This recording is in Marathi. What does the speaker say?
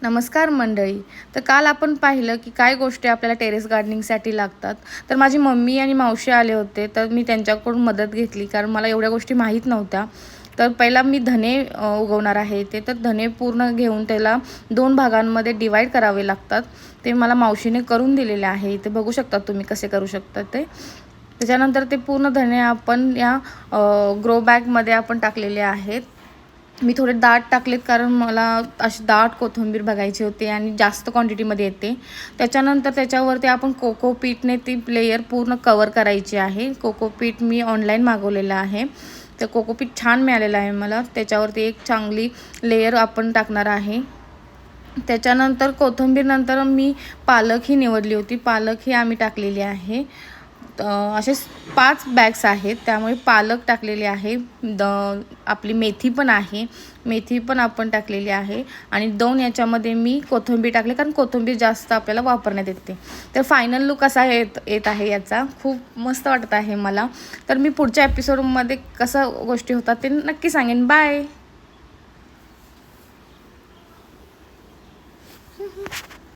नमस्कार मंडळी. तर काल आपण पाहिलं की काय गोष्टी आपल्याला टेरेस गार्डनिंगसाठी लागतात. तर माझी मम्मी आणि मावशी आले होते, तर मी त्यांच्याकडून मदत घेतली कारण मला एवढ्या गोष्टी माहीत नव्हत्या. तर पहिला मी धने उगवणार आहे ते धने पूर्ण घेऊन त्याला 2 भागांमध्ये डिवाईड करावे लागतात. ते मला मावशीने करून दिलेले आहे. ते बघू शकता तुम्ही कसे करू शकता ते. त्याच्यानंतर ते पूर्ण धने आपण या ग्रो बॅगमध्ये आपण टाकलेले आहेत. मी थोडे दाट टाकलेत कारण मला अशी दाट कोथिंबीर बघायची होती आणि जास्त क्वांटिटीमध्ये येते. त्याच्यानंतर त्याच्यावरती आपण कोकोपीटने ती लेयर पूर्ण कवर करायची आहे. कोकोपीट मी ऑनलाईन मागवलेलं आहे. तर कोकोपीट छान मिळालेलं आहे मला. त्याच्यावरती एक चांगली लेयर आपण टाकणार आहे. त्याच्यानंतर कोथिंबीरनंतर मी पालक ही निवडली होती. पालक ही आम्ही टाकलेली आहे. असे 5 बॅग्स आहेत, त्यामुळे पालक टाकलेले आहे. आपली मेथी पण आहे, मेथी पण आपण टाकलेली आहे आणि 2 याच्यामध्ये मी कोथिंबीर टाकले कारण कोथिंबीर जास्त आपल्याला वापरण्यात येते. तर फायनल लुक असा येत आहे याचा. खूप मस्त वाटत आहे मला. तर मी पुढच्या एपिसोडमध्ये कसं गोष्टी होतात ते नक्की सांगेन. बाय.